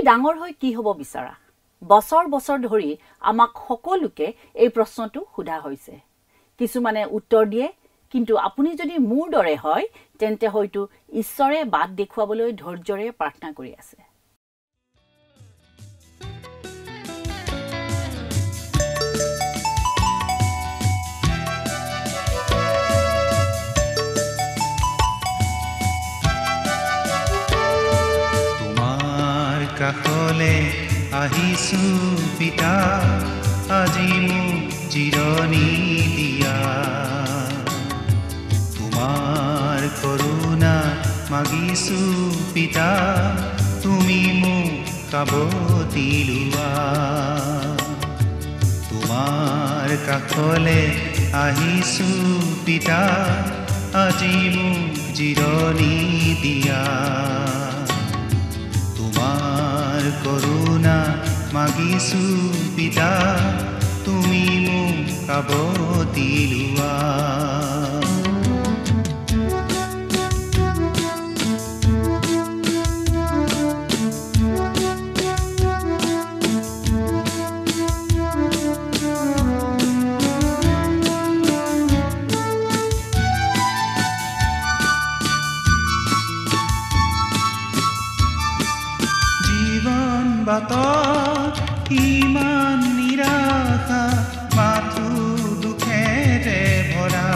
ডাঙৰ হৈ কি হ'ব বিচাৰা? বছৰ বছৰ ধৰি আমাক সকলোকে এই প্ৰশ্নটো সোধা হৈছে। কিছুমানে উত্তৰ দিয়ে, কিন্তু আপুনি যদি মোৰ দৰে হয় তেন্তে হয়তো ঈশ্বৰে বাট দেখুৱাবলৈ ধৈৰ্যৰে প্ৰাৰ্থনা কৰি আছে। কাষলে আহিছো পিতা, আজি মোক জিৰণি দিয়া। তোমাৰ কৰুণা মাগিছো পিতা, তুমি মোক কাবতি লোৱা। তোমাৰ কাষলে আহিছো পিতা, আজি মোক জিৰণি দিয়া। তোমাৰ কৰুণা মাগিছো পিতা, তুমি মোক কাবতি লোৱা। ইমান নিৰাশা, মাথো দুখেৰে ভৰা।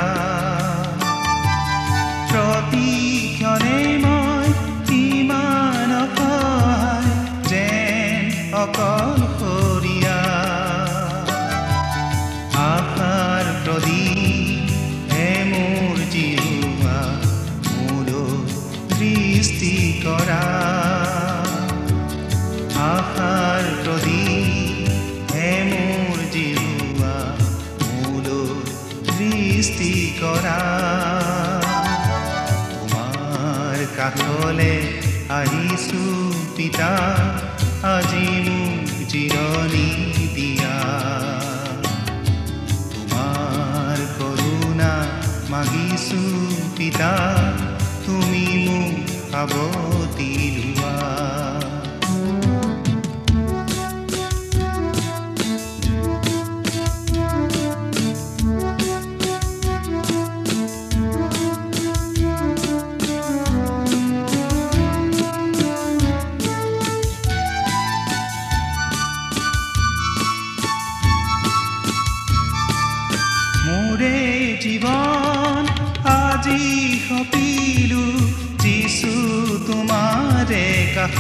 প্ৰতিক্ষণে মই ইমান অসহায়, যেন অকলশৰীয়া। আশাৰ প্ৰদীপ হে মোৰ জিহুৱা, মোলৈ দৃষ্টি কৰা। আশাৰ প্ৰদীপ হে মোৰ জিহুৱা, মোলৈ দৃষ্টি কৰা। তোমাৰ কাষলে আহিছো পিতা, আজি মোক জিৰণি দিয়া। তোমাৰ কৰুণা মাগিছো পিতা, তুমি মোক কাবতি লোৱা। জীৱন আজি সপিলো যিছু তোমাৰে কাষ।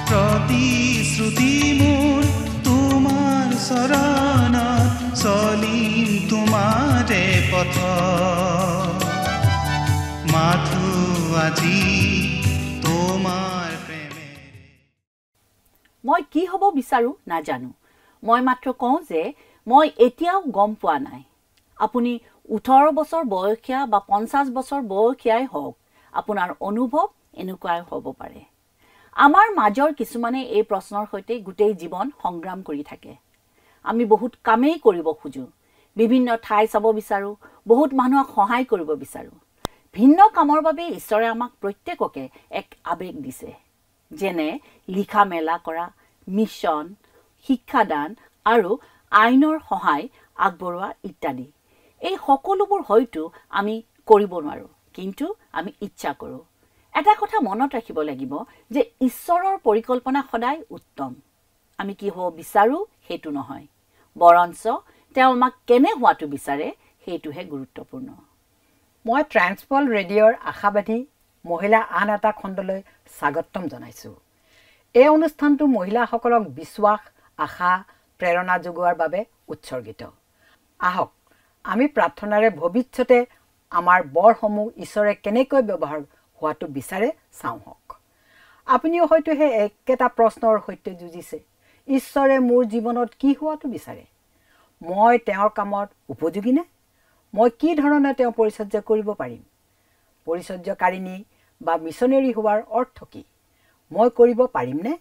প্ৰতিশ্ৰুতি মোৰ তোমাৰ চৰণত, চলিম তোমাৰে পথ। মাথো আজি তোমাৰ প্ৰেমেৰে। মই কি হ'ব বিচাৰো নাজানো। মই মাত্ৰ কওঁ যে মই এতিয়াও গম পোৱা নাই। আপুনি 18 বছৰ বয়সীয়া বা 50 বছৰ বয়সীয়াই হওক, আপোনাৰ অনুভৱ এনেকুৱাই হ'ব পাৰে। আমাৰ মাজৰ কিছুমানে এই প্ৰশ্নৰ সৈতে গোটেই জীৱন সংগ্ৰাম কৰি থাকে। আমি বহুত কামেই কৰিব খোজো, বিভিন্ন ঠাই চাব বিচাৰো, বহুত মানুহক সহায় কৰিব বিচাৰো। ভিন্ন কামৰ বাবে ঈশ্বৰে আমাক প্ৰত্যেককে এক আবেগ দিছে, যেনে লিখা মেলা কৰা, মিছন, শিক্ষাদান আৰু আইনৰ সহায় আগবঢ়োৱা ইত্যাদি। এই সকলোবোৰ হয়তো আমি কৰিব নোৱাৰো, কিন্তু আমি ইচ্ছা কৰোঁ। এটা কথা মনত ৰাখিব লাগিব যে ঈশ্বৰৰ পৰিকল্পনা সদায় উত্তম। আমি কি হ'ব বিচাৰো সেইটো নহয়, বৰঞ্চ তেওঁ আমাক কেনে হোৱাটো বিচাৰে সেইটোহে গুৰুত্বপূৰ্ণ। মই ট্ৰান্সৱৰ্ল্ড ৰেডিঅ'ৰ আশাবাদী মহিলা আন এটা খণ্ডলৈ স্বাগতম জনাইছোঁ। এই অনুষ্ঠানটো মহিলাসকলক বিশ্বাস, আশা, প্ৰেৰণা যোগোৱাৰ বাবে উৎসৰ্গিত। আহক আমি প্ৰাৰ্থনাৰে ভৱিষ্যতে আমাৰ বৰসমূহ ঈশ্বৰে কেনেকৈ ব্যৱহাৰ হোৱাটো বিচাৰে চাওঁ হওক। আপুনিও হয়তো সেই একেটা প্ৰশ্নৰ সৈতে যুঁজিছে, ঈশ্বৰে মোৰ জীৱনত কি হোৱাটো বিচাৰে? মই তেওঁৰ কামত উপযোগী নে? মই কি ধৰণে তেওঁ পৰিচৰ্যা কৰিব পাৰিম? পৰিচৰ্যাকাৰিণী বা মিছনেৰী হোৱাৰ অৰ্থ কি? মই কৰিব পাৰিমনে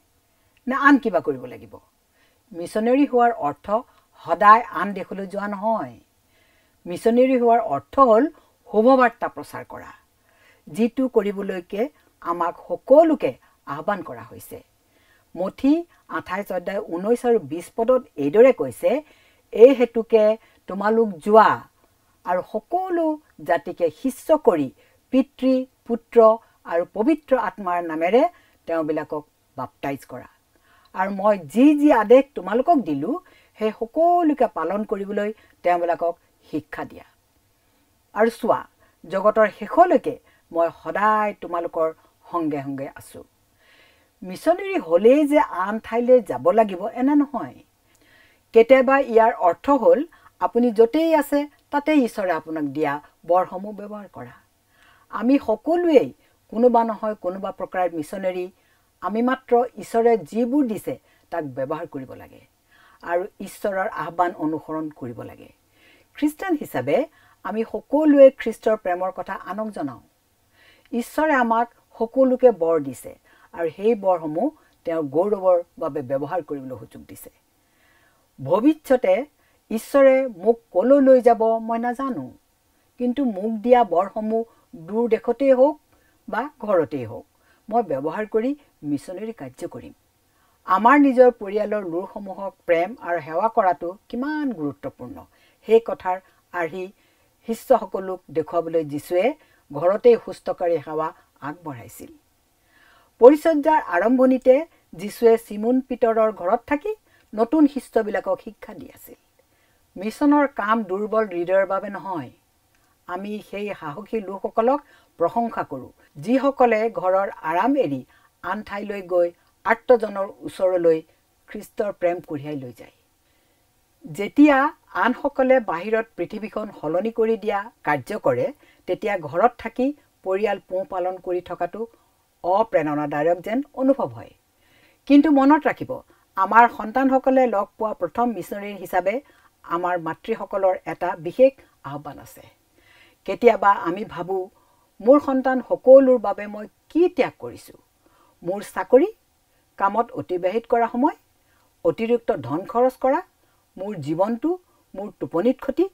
নে আন কিবা কৰিব লাগিব? মিছনেৰী হোৱাৰ অৰ্থ সদায় আন দেশলৈ যোৱা নহয়। মিছনেৰী হোৱাৰ অৰ্থ হ'ল শুভবাৰ্তা প্ৰচাৰ কৰা, যিটো কৰিবলৈকে আমাক সকলোকে আহ্বান কৰা হৈছে। মঠি 28 অধ্যায় 19 আৰু 20 পদত এইদৰে কৈছে, এই হেতুকে তোমালোক যোৱা আৰু সকলো জাতিকে শিষ্য কৰি পিতৃ পুত্ৰ আৰু পবিত্ৰ আত্মাৰ নামেৰে তেওঁবিলাকক বাপ্তাইজ কৰা আৰু মই যি যি আদেশ তোমালোকক দিলোঁ সেই সকলোকে পালন কৰিবলৈ তেওঁবিলাকক শিক্ষা দিয়া। আৰু চোৱা, জগতৰ শেষলৈকে মই সদায় তোমালোকৰ সংগে সংগে আছোঁ। মিছনেৰী হ'লেই যে আন ঠাইলৈ যাব লাগিব এনে নহয়। কেতিয়াবা ইয়াৰ অৰ্থ হ'ল আপুনি য'তেই আছে তাতেই ঈশ্বৰে আপোনাক দিয়া বৰসমূহ ব্যৱহাৰ কৰা। আমি সকলোৱেই কোনোবা নহয় কোনোবা প্ৰকাৰৰ মিছনেৰী। আমি মাত্ৰ ঈশ্বৰে যিবোৰ দিছে তাক ব্যৱহাৰ কৰিব লাগে আৰু ঈশ্বৰৰ আহ্বান অনুসৰণ কৰিব লাগে। খ্ৰীষ্টান হিচাপে আমি সকলোৱে খ্ৰীষ্টৰ প্ৰেমৰ কথা আনক জনাওঁ। ঈশ্বৰে আমাক সকলোকে বৰ দিছে আৰু সেই বৰসমূহ তেওঁৰ গৌৰৱৰ বাবে ব্যৱহাৰ কৰিবলৈ সুযোগ দিছে। ভৱিষ্যতে ঈশ্বৰে মোক ক'লৈ লৈ যাব মই নাজানো, কিন্তু মোক দিয়া বৰসমূহ দূৰ দেশতেই হওক বা ঘৰতেই হওক মই ব্যৱহাৰ কৰি মিছনেৰী কাৰ্য কৰিম। আমাৰ নিজৰ পৰিয়ালৰ লোকসমূহক প্ৰেম আৰু সেৱা কৰাটো কিমান গুৰুত্বপূৰ্ণ সেই কথাৰ আৰ্হি শিষ্যসকলক দেখুৱাবলৈ যীশুৱে ঘৰতেই সুস্থকাৰী সেৱা আগবঢ়াইছিল। পৰিচৰ্যাৰ আৰম্ভণিতে যীশুৱে চিমোন পিতৰৰ ঘৰত থাকি নতুন শিষ্যবিলাকক শিক্ষা দি আছিল। মিছনৰ কাম দুৰ্বল হৃদয়ৰ বাবে নহয়। আমি সেই সাহসী লোকসকলক প্ৰশংসা কৰোঁ যিসকলে ঘৰৰ আৰাম এৰি আন ঠাইলৈ গৈ আৰ্তজনৰ ওচৰলৈ খ্ৰীষ্টৰ প্ৰেম কঢ়িয়াই লৈ যায়। যেতিয়া আনসকলে বাহিৰত পৃথিৱীখন সলনি কৰি দিয়া কাৰ্য কৰে তেতিয়া ঘৰত থাকি পৰিয়াল পোহপালন কৰি থকাটো অপ্ৰেৰণাদায়ক যেন অনুভৱ হয়। কিন্তু মনত ৰাখিব, আমাৰ সন্তানসকলে লগ পোৱা প্ৰথম মিছনেৰী হিচাপে আমাৰ মাতৃসকলৰ এটা বিশেষ আহ্বান আছে। কেতিয়াবা আমি ভাবোঁ, মোৰ সন্তান সকলোৰ বাবে মই কি ত্যাগ কৰিছোঁ? মোৰ চাকৰি, কামত অতিবাহিত কৰা সময়, অতিৰিক্ত ধন খৰচ কৰা, মোৰ জীৱনটো, মোৰ টোপনিত ক্ষতি।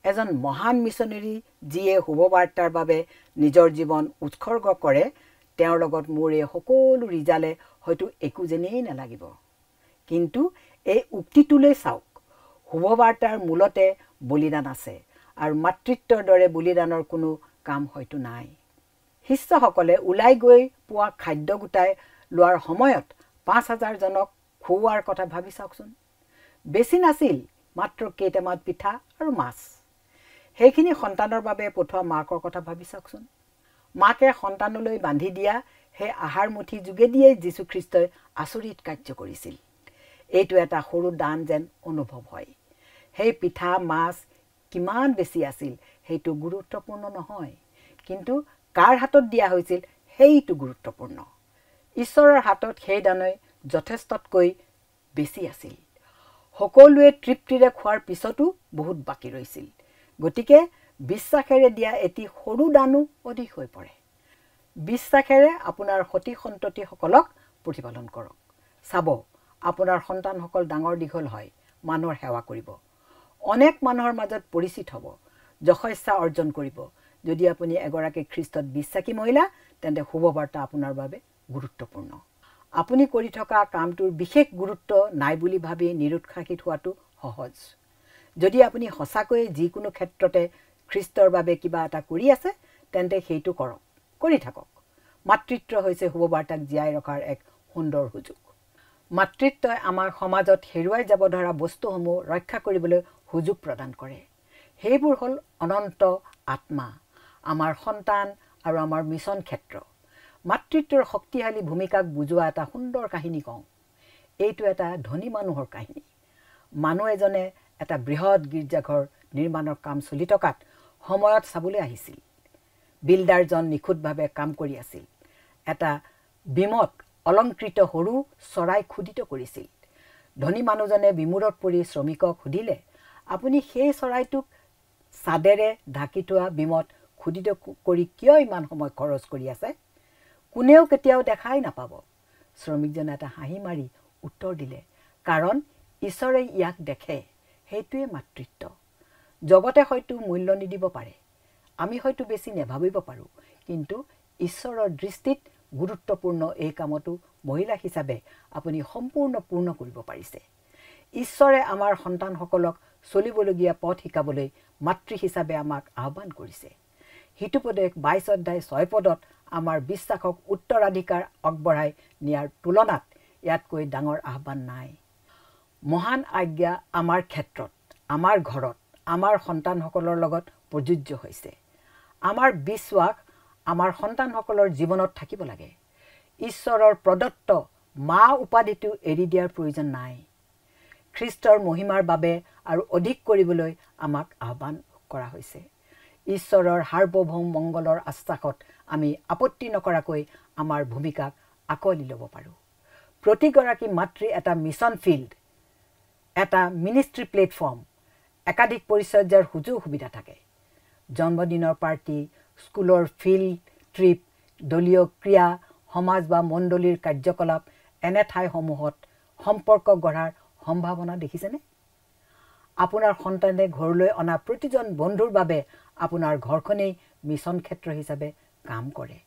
এজন মহান মিছনেৰী যিয়ে শুভবাৰ্তাৰ বাবে নিজৰ জীৱন উৎসৰ্গ কৰে, তেওঁৰ লগত মোৰ এই সকলো ৰিজালে হয়তো একো যেনেই নালাগিব। কিন্তু এই উক্তিটোলৈ চাওক, শুভবাৰ্তাৰ মূলতে বলিদান আছে আৰু মাতৃত্বৰ দৰে বলিদানৰ কোনো কাম হয়তো নাই। শিষ্যসকলে ওলাই গৈ পোৱা খাদ্য গোটাই লোৱাৰ সময়ত 5000জনক খুওৱাৰ কথা ভাবি চাওকচোন। বেছি নাছিল, মাত্ৰ কেইটামান পিঠা আৰু মাছ। সেইখিনি সন্তানৰ বাবে পঠোৱা মাকৰ কথা ভাবি চাওকচোন। মাকে সন্তানলৈ বান্ধি দিয়া সেই আহাৰ মুঠি যোগেদিয়েই যীশুখ্ৰীষ্টই আচৰিত কাৰ্য কৰিছিল। এইটো এটা সৰু দান যেন অনুভৱ হয়। সেই পিঠা মাছ কিমান বেছি আছিল সেইটো গুৰুত্বপূৰ্ণ নহয়, কিন্তু কাৰ হাতত দিয়া হৈছিল সেইটো গুৰুত্বপূৰ্ণ। ঈশ্বৰৰ হাতত সেই দানই যথেষ্টতকৈ বেছি আছিল। সকলোৱে তৃপ্তিৰে খোৱাৰ পিছতো বহুত বাকী ৰৈছিল। গতিকে বিশ্বাসেৰে দিয়া এটি সৰু দানো অধিক হৈ পৰে। বিশ্বাসেৰে আপোনাৰ সতি সন্ততিসকলক প্ৰতিপালন কৰক। চাব, আপোনাৰ সন্তানসকল ডাঙৰ দীঘল হয়, মানুহৰ সেৱা কৰিব, অনেক মানুহৰ মাজত পৰিচিত হ'ব, যশস্যা অৰ্জন কৰিব। যদি আপুনি এগৰাকী খ্ৰীষ্টত বিশ্বাসী মহিলা, তেন্তে শুভবাৰ্তা আপোনাৰ বাবে গুৰুত্বপূৰ্ণ। আপুনি কৰি থকা কামটোৰ বিশেষ গুৰুত্ব নাই বুলি ভাবি নিৰুৎসাহিত হোৱাটো সহজ। যদি আপুনি সঁচাকৈয়ে যিকোনো ক্ষেত্ৰতে খ্ৰীষ্টৰ বাবে কিবা এটা কৰি আছে, তেন্তে সেইটো কৰক, কৰি থাকক। মাতৃত্ব হৈছে শুভবাৰ্তাক জীয়াই ৰখাৰ এক সুন্দৰ সুযোগ। মাতৃত্বই আমাৰ সমাজত হেৰুৱাই যাব ধৰা বস্তুসমূহ ৰক্ষা কৰিবলৈ সুযোগ প্ৰদান কৰে। সেইবোৰ হ'ল অনন্ত আত্মা, আমাৰ সন্তান আৰু আমাৰ মিছন ক্ষেত্ৰ। মাতৃত্বৰ শক্তিশালী ভূমিকাক বুজোৱা এটা সুন্দৰ কাহিনী কওঁ। এইটো এটা ধনী মানুহৰ কাহিনী। মানুহ এজনে এটা বৃহৎ গীৰ্জাঘৰ নিৰ্মাণৰ কাম চলি থকাত সময়ত চাবলৈ আহিছিল। বিল্ডাৰজন নিখুঁতভাৱে কাম কৰি আছিল। এটা বিমত অলংকৃত সৰু চৰাই খোদিত কৰিছিল। ধনী মানুহজনে বিমূৰত পৰি শ্ৰমিকক সুধিলে, আপুনি সেই চৰাইটোক চাদেৰে ঢাকি থোৱা বিমত খোদিত কৰি কিয় ইমান সময় খৰচ কৰি আছে? কোনেও কেতিয়াও দেখাই নাপাব। শ্ৰমিকজনে এটা হাঁহি মাৰি উত্তৰ দিলে, কাৰণ ঈশ্বৰে ইয়াক দেখে, সেইটোৱে মাতৃত্ব। জগতে হয়তো মূল্য নিদিব পাৰে, আমি হয়তো বেছি নেভাবিব পাৰোঁ, কিন্তু ঈশ্বৰৰ দৃষ্টিত গুৰুত্বপূৰ্ণ এই কামটো মহিলা হিচাপে আপুনি সম্পূৰ্ণ পূৰ্ণ কৰিব পাৰিছে। ঈশ্বৰে আমাৰ সন্তানসকলক চলিবলগীয়া পথ শিকাবলৈ মাতৃ হিচাপে আমাক আহ্বান কৰিছে। হিতুপদেশ 22 অধ্যায় 6 পদত আমাৰ বিশ্বাসক উত্তৰাধিকাৰ আগবঢ়াই নিয়াৰ তুলনাত ইয়াতকৈ ডাঙৰ আহ্বান নাই। মহান আজ্ঞা আমাৰ ক্ষেত্ৰত, আমাৰ ঘৰত, আমাৰ সন্তানসকলৰ লগত প্ৰযোজ্য হৈছে। আমাৰ বিশ্বাস আমাৰ সন্তানসকলৰ জীৱনত থাকিব লাগে। ঈশ্বৰৰ প্ৰদত্ত মা উপাধিটো এৰি দিয়াৰ প্ৰয়োজন নাই। খ্ৰীষ্টৰ মহিমাৰ বাবে আৰু অধিক কৰিবলৈ আমাক আহ্বান কৰা হৈছে। ঈশ্বৰৰ সাৰ্বভৌম মংগলৰ আশ্বাসত আমি আপত্তি নকৰাকৈ আমাৰ ভূমিকাক আঁকোৱালি ল'ব পাৰোঁ। প্ৰতিগৰাকী মাতৃ এটা মিছন ফিল্ড, এটা মিনিষ্ট্ৰী প্লেটফৰ্ম, একাধিক পৰিচৰ্যাৰ সুযোগ সুবিধা থাকে। জন্মদিনৰ পাৰ্টি, স্কুলৰ ফিল্ড ট্ৰিপ, দলীয় ক্ৰিয়া, সমাজ বা মণ্ডলীৰ কাৰ্যকলাপ, এনে ঠাইসমূহত সম্পৰ্ক গঢ়াৰ সম্ভাৱনা দেখিছেনে? আপোনাৰ সন্তানে ঘৰলৈ অনা প্ৰতিজন বন্ধুৰ বাবে আপোনাৰ ঘৰখনেই মিছন ক্ষেত্ৰ হিচাপে কাম কৰে।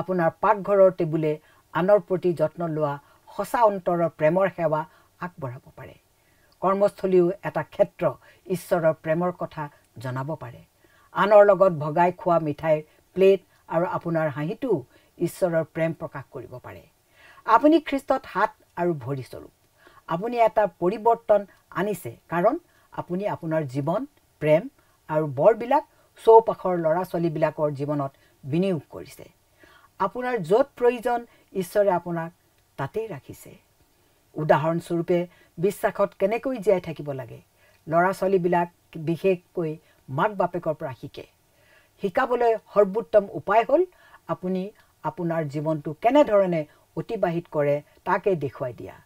আপোনাৰ পাকঘৰৰ টেবুলে আনৰ প্ৰতি যত্ন লোৱা সঁচা অন্তৰৰ প্ৰেমৰ সেৱা আগবঢ়াব পাৰে। কৰ্মস্থলীও এটা ক্ষেত্ৰ ঈশ্বৰৰ প্ৰেমৰ কথা জনাব পাৰে। আনৰ লগত ভগাই খোৱা মিঠাইৰ প্লেট আৰু আপোনাৰ হাঁহিটোও ঈশ্বৰৰ প্ৰেম প্ৰকাশ কৰিব পাৰে। আপুনি খ্ৰীষ্টত হাত আৰু ভৰি স্বৰূপ। আপুনি এটা পৰিৱৰ্তন আনিছে কাৰণ আপুনি আপোনাৰ জীৱন, প্ৰেম আৰু বৰবিলাক চৌপাশৰ ল'ৰা ছোৱালীবিলাকৰ জীৱনত বিনিয়োগ কৰিছে। আপোনাৰ য'ত প্ৰয়োজন ঈশ্বৰে আপোনাক তাতেই ৰাখিছে। উদাহৰণস্বৰূপে বিশ্বাসত কেনেকৈ জীয়াই থাকিব লাগে ল'ৰা ছোৱালীবিলাক বিশেষকৈ মাক বাপেকৰ পৰা শিকে। শিকাবলৈ সৰ্বোত্তম উপায় হ'ল আপুনি আপোনাৰ জীৱনটো কেনেধৰণে অতিবাহিত কৰে তাকে দেখুৱাই দিয়া।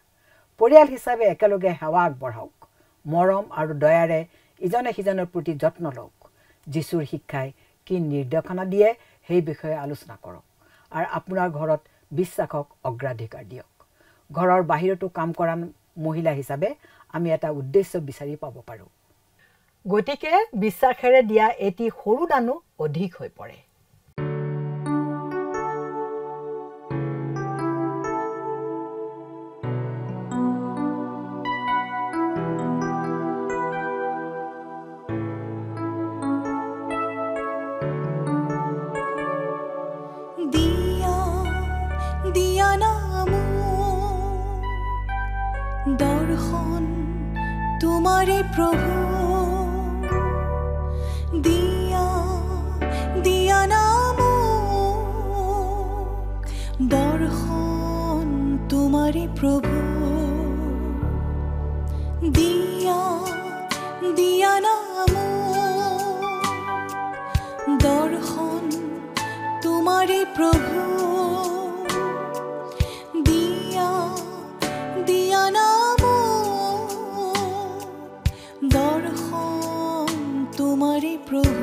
পৰিয়াল হিচাপে একেলগে সেৱা আগবঢ়াওক। মৰম আৰু দয়াৰে ইজনে সিজনৰ প্ৰতি যত্ন লওক। যীশুৰ শিক্ষাই কি নিৰ্দেশনা দিয়ে সেই বিষয়ে আলোচনা কৰক আৰু আপোনাৰ ঘৰত বিশ্বাসক অগ্ৰাধিকাৰ দিয়ক। ঘৰৰ বাহিৰতো কাম কৰা মহিলা হিচাপে আমি এটা উদ্দেশ্য বিচাৰি পাব পাৰোঁ। গতিকে বিশ্বাসেৰে দিয়া এটি সৰু দানো অধিক হৈ পৰে। দৰ্শন তোমাৰে প্ৰভু, দিয়া দিয়া নাম দৰ্শন তোমাৰে প্ৰভু, দিয়া দিয়া নাম দৰ্শন তোমাৰে প্ৰভু, দিয়া দিয়া নাম দৰ্শন তোমাৰে প্ৰভু।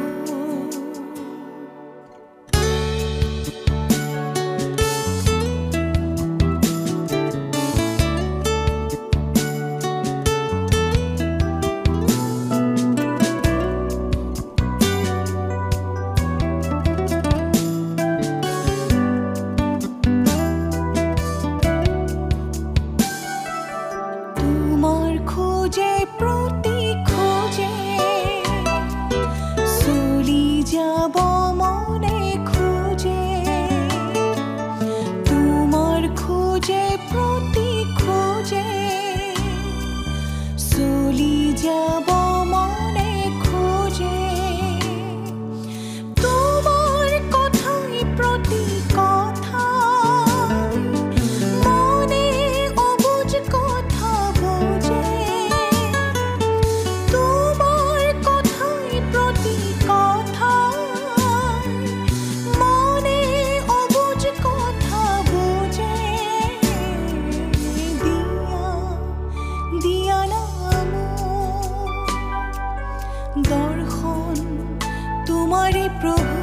দৰ্শন তোমাৰে প্ৰভু,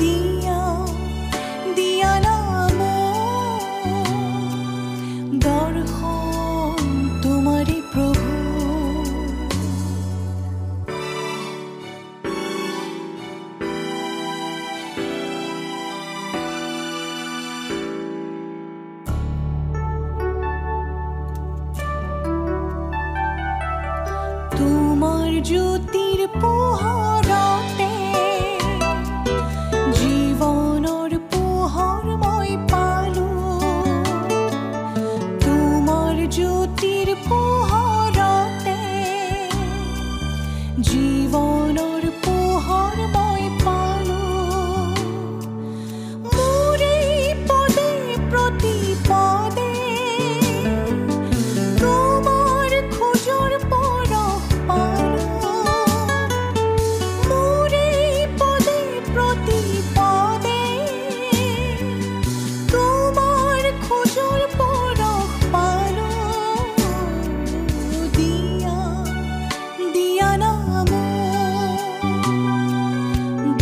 দিয়া দিয়া নাম দৰ্শন তোমাৰে প্ৰভু। জ্যোতিৰ পোহৰতে জীৱনৰ পোহৰ মই পালোঁ তোমাৰ জ্যোতিৰ পোহৰতে জীৱনৰ পোহৰ মই পালোঁ মোৰে পদে প্ৰতিপদে তোমাৰ খোজৰ পৰশ পালোঁ মোৰে পদে প্ৰতিপদে তোমাৰ খোজৰ পৰশ পালোঁ দিয়া দিয়া নাম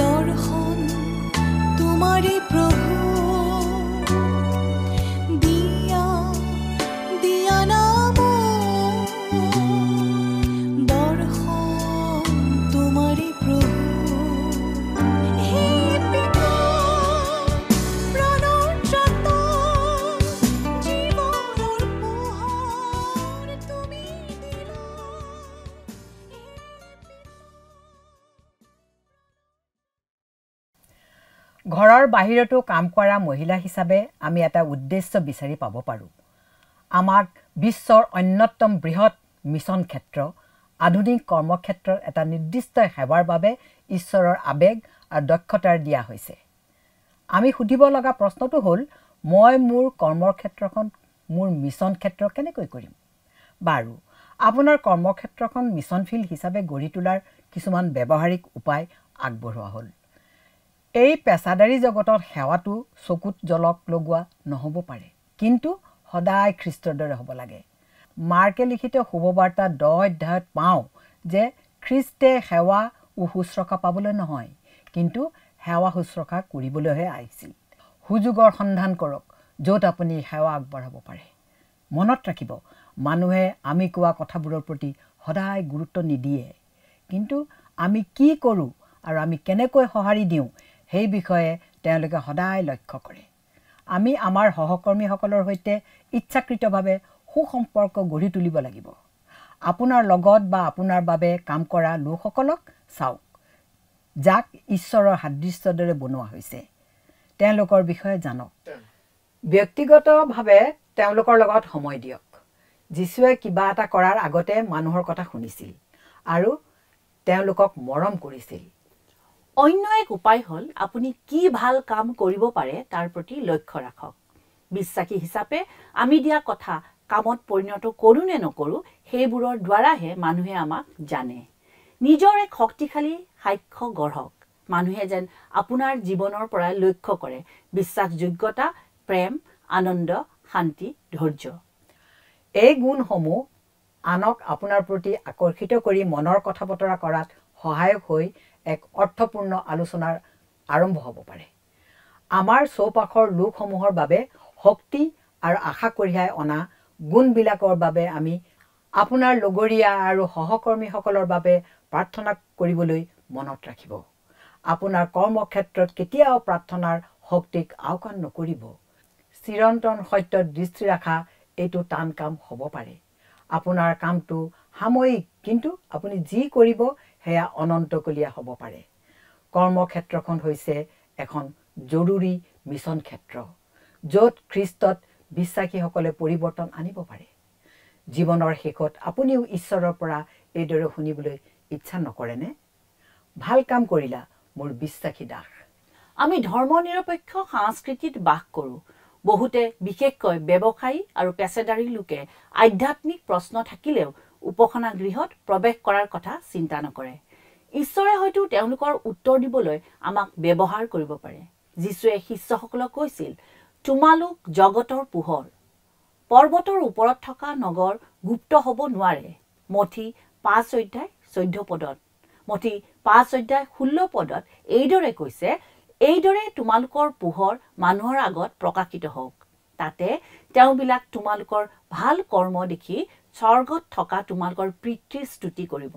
দৰ্শন তোমাৰে প্ৰভু দিয়া দিয়া নাম দৰ্শন তোমাৰে প্ৰভু হে পিতা প্ৰাণৰ ত্ৰাতা জীৱনৰ পোহৰ তুমি দিলা ঘৰৰ বাহিৰতো কাম কৰা মহিলা হিচাপে আমি এটা উদ্দেশ্য বিচাৰি পাব পাৰোঁ আমাক বিশ্বৰ অন্যতম বৃহৎ মিছন ক্ষেত্ৰ আধুনিক কৰ্মক্ষেত্ৰৰ এটা নিৰ্দিষ্ট সেৱাৰ বাবে ঈশ্বৰৰ আবেগ আৰু দক্ষতাৰ দিয়া হৈছে আমি সুধিব লগা প্ৰশ্নটো হ'ল মই মোৰ কৰ্মক্ষেত্ৰখন মোৰ মিছন ক্ষেত্ৰ কেনেকৈ কৰিম বাৰু আপোনাৰ কৰ্মক্ষেত্ৰখন মিছন ফিল্ড হিচাপে গঢ়ি তোলাৰ কিছুমান ব্যৱহাৰিক উপায় আগবঢ়োৱা হ'ল এই পেছাদাৰী জগতত সেৱাটো চকুত জলক লগোৱা নহ'ব পাৰে কিন্তু সদায় খ্ৰীষ্টৰ দৰে হ'ব লাগে মাৰ্কে লিখিত শুভবাৰ্তা 10 অধ্যায়ত পাওঁ যে খ্ৰীষ্টে সেৱা ও শুশ্ৰূষা পাবলৈ নহয় কিন্তু সেৱা শুশ্ৰূষা কৰিবলৈহে আহিছিল সুযোগৰ সন্ধান কৰক য'ত আপুনি সেৱা আগবঢ়াব পাৰে মনত ৰাখিব মানুহে আমি কোৱা কথাবোৰৰ প্ৰতি সদায় গুৰুত্ব নিদিয়ে কিন্তু আমি কি কৰোঁ আৰু আমি কেনেকৈ সঁহাৰি দিওঁ সেই বিষয়ে তেওঁলোকে সদায় লক্ষ্য কৰে আমি আমাৰ সহকৰ্মীসকলৰ সৈতে ইচ্ছাকৃতভাৱে সুসম্পৰ্ক গঢ়ি তুলিব লাগিব আপোনাৰ লগত বা আপোনাৰ বাবে কাম কৰা লোকসকলক চাওক যাক ঈশ্বৰৰ সাদৃশ্যৰ দৰে বনোৱা হৈছে তেওঁলোকৰ বিষয়ে জানক ব্যক্তিগতভাৱে তেওঁলোকৰ লগত সময় দিয়ক যীশুৱে কিবা এটা কৰাৰ আগতে মানুহৰ কথা শুনিছিল আৰু তেওঁলোকক মৰম কৰিছিল অন্য এক উপায় হ'ল আপুনি কি ভাল কাম কৰিব পাৰে তাৰ প্ৰতি লক্ষ্য ৰাখক বিশ্বাসী হিচাপে আমি দিয়া কথা কামত পৰিণত কৰোঁ নে নকৰোঁ সেইবোৰৰ দ্বাৰাহে মানুহে আমাক জানে নিজৰ এক শক্তিশালী সাক্ষ্য গঢ়ক মানুহে যেন আপোনাৰ জীৱনৰ পৰা লক্ষ্য কৰে বিশ্বাসযোগ্যতা প্ৰেম আনন্দ শান্তি ধৈৰ্য এই গুণসমূহ আনক আপোনাৰ প্ৰতি আকৰ্ষিত কৰি মনৰ কথা বতৰা কৰাত সহায়ক হৈ এক অৰ্থপূৰ্ণ আলোচনাৰ আৰম্ভ হ'ব পাৰে আমাৰ চৌপাশৰ লোকসমূহৰ বাবে শক্তি আৰু আশা কঢ়িয়াই অনা গুণবিলাকৰ বাবে আমি আপোনাৰ লগৰীয়া আৰু সহকৰ্মীসকলৰ বাবে প্ৰাৰ্থনা কৰিবলৈ মনত ৰাখিব আপোনাৰ কৰ্মক্ষেত্ৰত কেতিয়াও প্ৰাৰ্থনাৰ শক্তিক আওকাণ নকৰিব চিৰন্তন সত্যত দৃষ্টি ৰাখা এইটো টান কাম হ'ব পাৰে আপোনাৰ কামটো সাময়িক কিন্তু আপুনি যি কৰিব সেয়া অনন্তকলীয়া হ'ব পাৰে কৰ্মক্ষেত্ৰখন হৈছে এখন জৰুৰী মিছন ক্ষেত্ৰ য'ত খ্ৰীষ্টত বিশ্বাসীসকলে পৰিৱৰ্তন আনিব পাৰে জীৱনৰ শেষত আপুনিও ঈশ্বৰৰ পৰা এইদৰে শুনিবলৈ ইচ্ছা নকৰেনে ভাল কাম কৰিলা মোৰ বিশ্বাসী দাস আমি ধৰ্মনিৰপেক্ষ সংস্কৃতিত বাস কৰোঁ বহুতে বিশেষকৈ ব্যৱসায়ী আৰু পেছাদাৰী লোকে আধ্যাত্মিক প্ৰশ্ন থাকিলেও উপাসনা গৃহত প্ৰৱেশ কৰাৰ কথা চিন্তা নকৰে ঈশ্বৰে হয়তো তেওঁলোকৰ উত্তৰ দিবলৈ আমাক ব্যৱহাৰ কৰিব পাৰে যীশুৱে শিষ্যসকলক কৈছিল তোমালোক জগতৰ পোহৰ পৰ্বতৰ ওপৰত থকা নগৰ গুপ্ত হ'ব নোৱাৰে মথি 5 অধ্যায় 14 পদত মথি 5 অধ্যায় 16 পদত এইদৰে কৈছে এইদৰে তোমালোকৰ পোহৰ মানুহৰ আগত প্ৰকাশিত হওক তাতে তেওঁবিলাক তোমালোকৰ ভাল কৰ্ম দেখি স্বৰ্গত থকা তোমালোকৰ পিতৃৰ স্তুতি কৰিব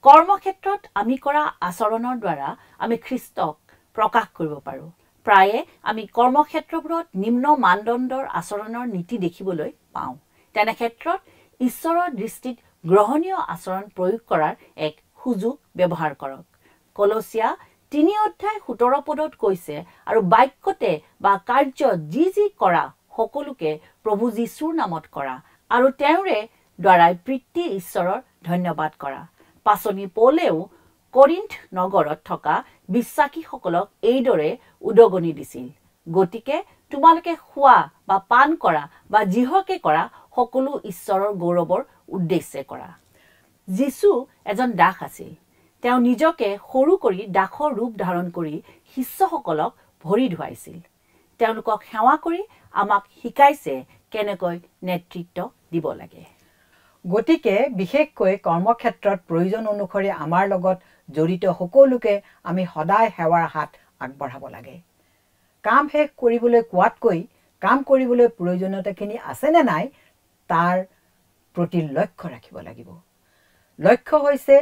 কৰ্মক্ষেত্ৰত আমি কৰা আচৰণৰ দ্বাৰা আমি খ্ৰীষ্টক প্ৰকাশ কৰিব পাৰোঁ প্ৰায়ে আমি কৰ্মক্ষেত্ৰবোৰত নিম্ন মানদণ্ডৰ আচৰণৰ নীতি দেখিবলৈ পাওঁ তেনে ক্ষেত্ৰত ঈশ্বৰৰ দৃষ্টিত গ্ৰহণীয় আচৰণ প্ৰয়োগ কৰাৰ এক সুযোগ ব্যৱহাৰ কৰক। কলছিয়া 3:17 কৈছে, আৰু বাক্যতে বা কাৰ্যত যি কৰা সকলোকে প্ৰভু যীশুৰ নামত কৰা আৰু তেওঁৰে দ্বাৰাই পিতৃ ঈশ্বৰৰ ধন্যবাদ কৰা। পাচনি পৌলেও কৰিন্থ নগৰত থকা বিশ্বাসীসকলক এইদৰে উদগনি দিছিল, গতিকে তোমালোকে খোৱা বা পান কৰা বা যিহকে কৰা সকলো ঈশ্বৰৰ গৌৰৱৰ উদ্দেশ্যে কৰা। যীশু এজন দাস আছিল। তেওঁ নিজকে সৰু কৰি দাসৰ ৰূপ ধাৰণ কৰি শিষ্যসকলক ভৰি ধুৱাইছিল। তেওঁলোকক সেৱা কৰি আমাক শিকাইছে কেনেকৈ নেতৃত্ব দিব লাগে। গতিকে বিশেষকৈ কৰ্মক্ষেত্ৰত প্ৰয়োজন অনুসৰি আমাৰ লগত জড়িত সকলোকে আমি সদায় সেৱাৰ হাত আগবঢ়াব লাগে। কাম শেষ কৰিবলৈ কোৱাতকৈ কাম কৰিবলৈ প্ৰয়োজনীয়তাখিনি আছেনে নাই তাৰ প্ৰতি লক্ষ্য ৰাখিব লাগিব। লক্ষ্য হৈছে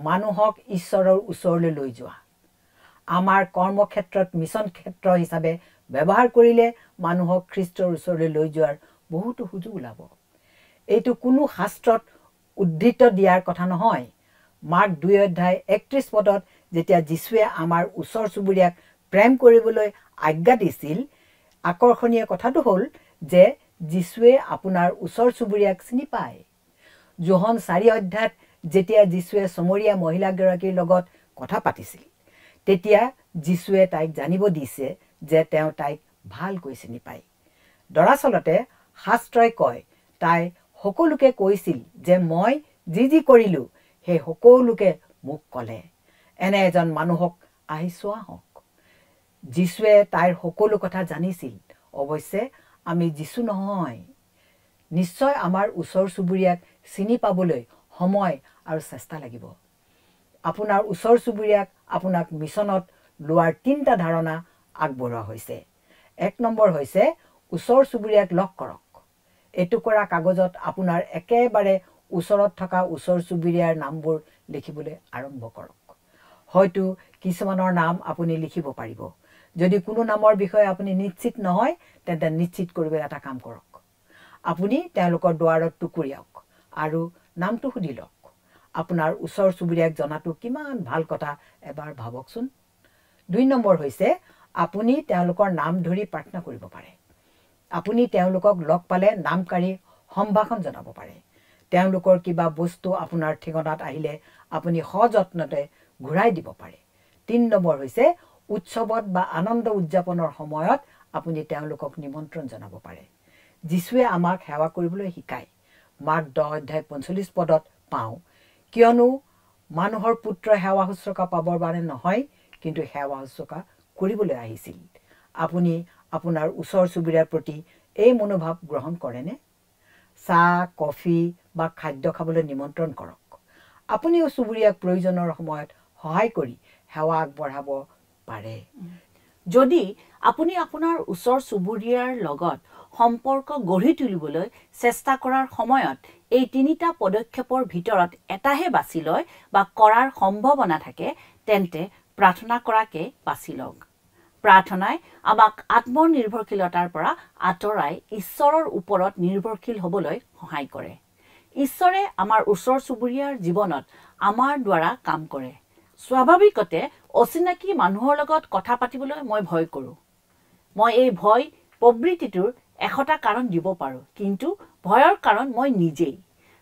মানুহক ঈশ্বৰৰ ওচৰলৈ লৈ যোৱা। আমাৰ কৰ্মক্ষেত্ৰত মিছন ক্ষেত্ৰ হিচাপে ব্যৱহাৰ কৰিলে মানুহক খ্ৰীষ্টৰ ওচৰলৈ লৈ যোৱাৰ বহুতো সুযোগ ওলাব। এইটো কোনো শাস্ত্ৰত উদ্ধৃত দিয়াৰ কথা নহয়। মাৰ্ক 2:31 যেতিয়া যীশুৱে আমাৰ ওচৰ চুবুৰীয়াক প্ৰেম কৰিবলৈ আজ্ঞা দিছিল, আকৰ্ষণীয় কথাটো হ'ল যে যীশুৱে আপোনাৰ ওচৰ চুবুৰীয়াক চিনি পায়। যোহন 4 যেতিয়া যীশুৱে চমৰীয়া মহিলাগৰাকীৰ লগত কথা পাতিছিল, তেতিয়া যীশুৱে তাইক জানিব দিছে যে তেওঁ তাইক ভালকৈ চিনি পায়। দৰাচলতে শাস্ত্ৰই কয় তাই সকলোকে কৈছিল যে মই যি কৰিলোঁ সেই সকলোকে মোক ক'লে। এনে এজন মানুহক আহি চোৱা হওক। যীশুৱে তাইৰ সকলো কথা জানিছিল। অৱশ্যে আমি যীশু নহয়। নিশ্চয় আমাৰ ওচৰ চুবুৰীয়াক চিনি পাবলৈ সময় আৰু চেষ্টা লাগিব। আপোনাৰ ওচৰ চুবুৰীয়াক আপোনাক মিছনত লোৱাৰ 3টা ধাৰণা আগবঢ়োৱা হৈছে। 1 নম্বৰ হৈছে ওচৰ চুবুৰীয়াক লগ কৰক। এটুকুৰা কাগজত আপোনাৰ একেবাৰে ওচৰত থকা ওচৰ চুবুৰীয়াৰ নামবোৰ লিখিবলৈ আৰম্ভ কৰক। হয়তো কিছুমানৰ নাম আপুনি লিখিব পাৰিব। যদি কোনো নামৰ বিষয়ে আপুনি নিশ্চিত নহয়, তেন্তে নিশ্চিত কৰিবলৈ এটা কাম কৰক। আপুনি তেওঁলোকৰ দুৱাৰত টুকুৰিয়াওক আৰু নামটো সুধি লওক। আপোনাৰ ওচৰ চুবুৰীয়াক জনাটো কিমান ভাল কথা এবাৰ ভাবকচোন। 2 নম্বৰ হৈছে আপুনি তেওঁলোকৰ নাম ধৰি প্ৰাৰ্থনা কৰিব পাৰে। আপুনি তেওঁলোকক লগ পালে নাম কাঢ়ি সম্ভাষণ জনাব পাৰে। তেওঁলোকৰ কিবা বস্তু আপোনাৰ ঠিকনাত আহিলে আপুনি সযত্নতে ঘূৰাই দিব পাৰে। 3 নম্বৰ হৈছে উৎসৱত বা আনন্দ উদযাপনৰ সময়ত আপুনি তেওঁলোকক নিমন্ত্ৰণ জনাব পাৰে। যীশুৱে আমাক সেৱা কৰিবলৈ শিকায়। মাৰ্ক 10:45 পাওঁ, কিয়নো মানুহৰ পুত্ৰ সেৱা শুশ্ৰূষা পাবৰ বাবে নহয়, কিন্তু সেৱা শুশ্ৰূষা কৰিবলৈ আহিছিল। আপুনি আপোনাৰ ওচৰ চুবুৰীয়াৰ প্ৰতি এই মনোভাৱ গ্ৰহণ কৰেনে? চাহ, কফি বা খাদ্য খাবলৈ নিমন্ত্ৰণ কৰক। আপুনিও চুবুৰীয়াক প্ৰয়োজনৰ সময়ত সহায় কৰি সেৱা আগবঢ়াব পাৰে। যদি আপুনি আপোনাৰ ওচৰ চুবুৰীয়াৰ লগত সম্পৰ্ক গঢ়ি তুলিবলৈ চেষ্টা কৰাৰ সময়ত এই 3টা পদক্ষেপৰ ভিতৰত এটাহে বাছি লয় বা কৰাৰ সম্ভাৱনা থাকে, তেন্তে প্ৰাৰ্থনা কৰাকে বাছি লওক। প্ৰাৰ্থনাই আমাক আত্মনিৰ্ভৰশীলতাৰ পৰা আঁতৰাই ঈশ্বৰৰ ওপৰত নিৰ্ভৰশীল হ'বলৈ সহায় কৰে। ঈশ্বৰে আমাৰ ওচৰ চুবুৰীয়াৰ জীৱনত আমাৰ দ্বাৰা কাম কৰে। স্বাভাৱিকতে অচিনাকি মানুহৰ লগত কথা পাতিবলৈ মই ভয় কৰোঁ। মই এই ভয় প্ৰবৃত্তিটোৰ 100টা কাৰণ দিব পাৰোঁ, কিন্তু ভয়ৰ কাৰণ মই নিজেই।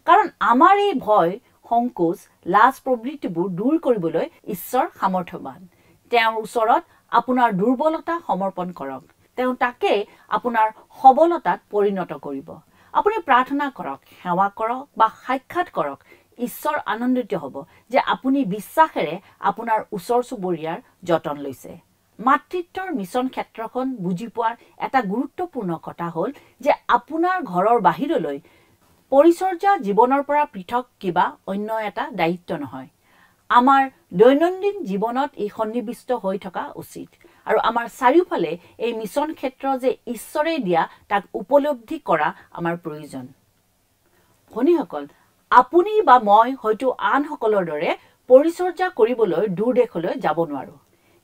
কাৰণ আমাৰ এই ভয়, সংকোচ, লাজ প্ৰবৃত্তিবোৰ দূৰ কৰিবলৈ ঈশ্বৰ সামৰ্থ্যৱান। তেওঁৰ ওচৰত আপোনাৰ দুৰ্বলতা সমৰ্পণ কৰক। তেওঁ তাকে আপোনাৰ সবলতাত পৰিণত কৰিব। আপুনি প্ৰাৰ্থনা কৰক, সেৱা কৰক বা সাক্ষাৎ কৰক। ঈশ্বৰ আনন্দিত হ'ব যে আপুনি বিশ্বাসেৰে আপোনাৰ ওচৰ চুবুৰীয়াৰ যতন লৈছে। মাতৃত্বৰ মিছন ক্ষেত্ৰখন বুজি পোৱাৰ এটা গুৰুত্বপূৰ্ণ কথা হ'ল যে আপোনাৰ ঘৰৰ বাহিৰলৈ পৰিচৰ্যা জীৱনৰ পৰা পৃথক কিবা অন্য এটা দায়িত্ব নহয়। আমাৰ দৈনন্দিন জীৱনত এই সন্নিৱিষ্ট হৈ থকা উচিত, আৰু আমাৰ চাৰিওফালে এই মিছন ক্ষেত্ৰ যে ঈশ্বৰে দিয়া তাক উপলব্ধি কৰা আমাৰ প্ৰয়োজন। ভনীসকল, আপুনি বা মই হয়তো আনসকলৰ দৰে পৰিচৰ্যা কৰিবলৈ দূৰ দেশলৈ যাব নোৱাৰোঁ,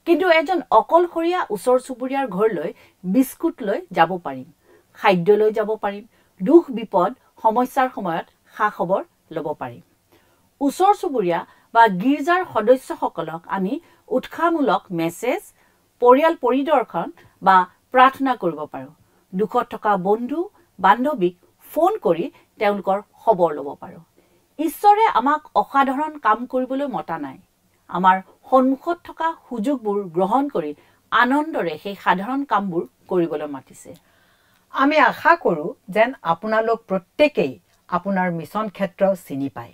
কিন্তু এজন অকলশৰীয়া ওচৰ চুবুৰীয়াৰ ঘৰলৈ বিস্কুট লৈ যাব পাৰিম, খাদ্য লৈ যাব পাৰিম, দুখ বিপদ সমস্যাৰ সময়ত খা খবৰ ল'ব পাৰিম ওচৰ চুবুৰীয়া বা গীৰ্জাৰ সদস্যসকলক আমি উৎসাহমূলক মেছেজ পৰিয়াল পৰিদৰ্শন বা প্ৰাৰ্থনা কৰিব পাৰোঁ দুখত থকা বন্ধু বান্ধৱীক ফোন কৰি তেওঁলোকৰ খবৰ ল'ব পাৰোঁ ঈশ্বৰে আমাক অসাধাৰণ কাম কৰিবলৈ মতা নাই আমাৰ সন্মুখত থকা সুযোগবোৰ গ্ৰহণ কৰি আনন্দৰে সেই সাধাৰণ কামবোৰ কৰিবলৈ মাতিছে আমি আশা কৰোঁ যেন আপোনালোক প্ৰত্যেকেই আপোনাৰ মিছন ক্ষেত্ৰ চিনি পায়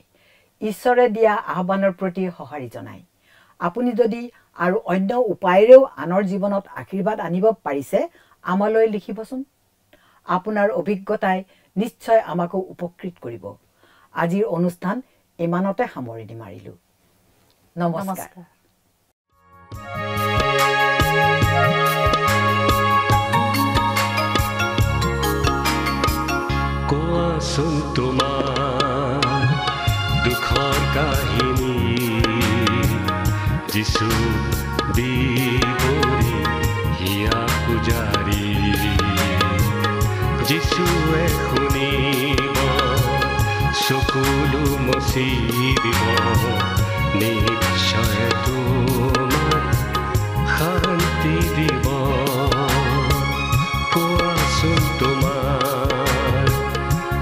ঈশ্বৰে দিয়া আহ্বানৰ প্ৰতি সঁহাৰি জনায় আপুনি যদি আৰু অন্য উপায়েৰেও আনৰ জীৱনত আশীৰ্বাদ আনিব পাৰিছে আমালৈ লিখিবচোন আপোনাৰ অভিজ্ঞতাই নিশ্চয় আমাকো উপকৃত কৰিব আজিৰ অনুষ্ঠান ইমানতে সামৰণি মাৰিলোঁ নমস্কাৰ কোৱাচোন তোমাৰ দুখৰ কাহিনী যিছু দিবৰি হিয়া পূজাৰী যিছুৱে শুনিব চকুলো মচি দিব নিশ্চয় তোমাক শান্তি দিব কোৱাচোন তোমাৰ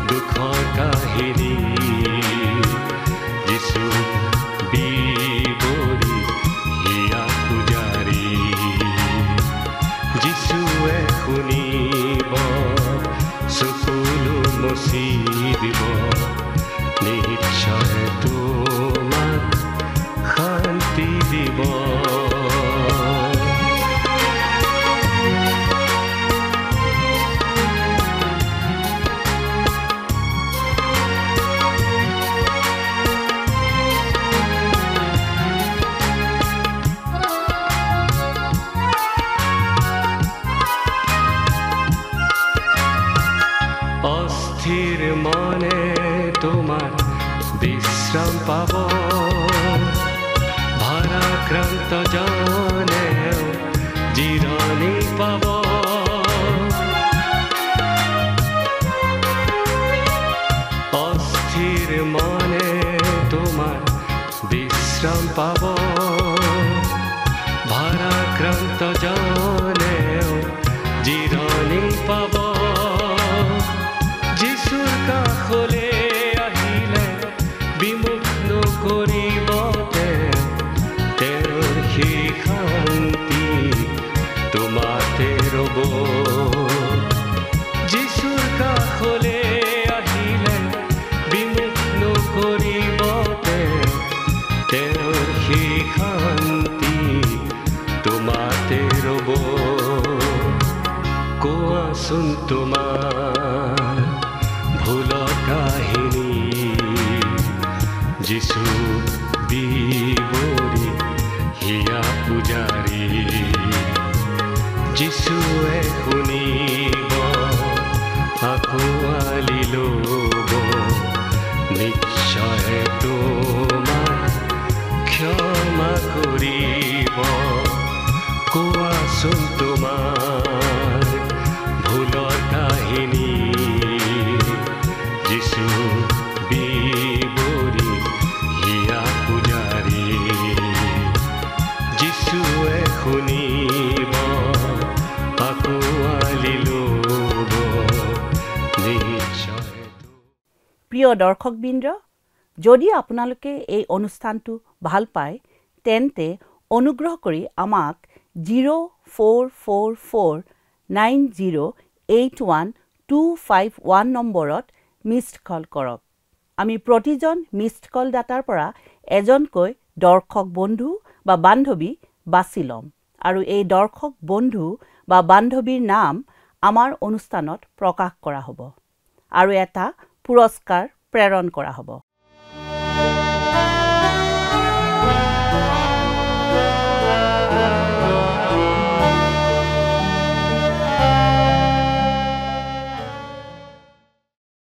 দুখৰ কাহিনী যিছু বিবৰি হিয়া পূজাৰী যিছুৱে শুনিব চকুলো মচি দিব নিশ্চয় তোমাক শান্তি দিব অস্থিৰ মনে তোমাৰ বিশ্ৰাম পাব ভাৰাক্ৰান্ত জনেও জিৰণি পাব অস্থিৰ মনে তোমাৰ বিশ্ৰাম পাব ভাৰাক্ৰান্ত জনেও জিৰণি পাব যিছুৰ কাষলে আহিলে বিমুখ নকৰিব তেওঁৰ সেই শান্তি তোমাতে ৰ'ব যিছুৰ কাষলে আহিলে বিমুখ নকৰিব তেওঁৰ সেই শান্তি তোমাতে ৰ'ব কোৱাচোন তোমাৰ ভুলৰ কাহিনী যিছু বিবৰি হিয়া পূজাৰী যিছুৱে শুনিব আঁকোৱালি ল'ব নিশ্চয় তোমাক ক্ষমা কৰিব কোৱাচোন তোমাৰ ভুলৰ কাহিনী যিছু বিবৰি হিয়া পূজাৰী যিছুৱে শুনিব আঁকোৱালি ল'ব নিশ্চয় প্ৰিয় দৰ্শকবৃন্দ যদি আপোনালোকে এই অনুষ্ঠানটো ভাল পায় তেন্তে অনুগ্ৰহ কৰি আমাক 0444908151 নম্বৰত মিছড কল কৰক আমি প্ৰতিজন মিছড কল দাতাৰ পৰা এজনকৈ দৰ্শক বন্ধু বা বান্ধৱী বাছি ল'ম আৰু এই দৰ্শক বন্ধু বা বান্ধৱীৰ নাম আমাৰ অনুষ্ঠানত প্ৰকাশ কৰা হ'ব আৰু এটা পুৰস্কাৰ প্ৰেৰণ কৰা হ'ব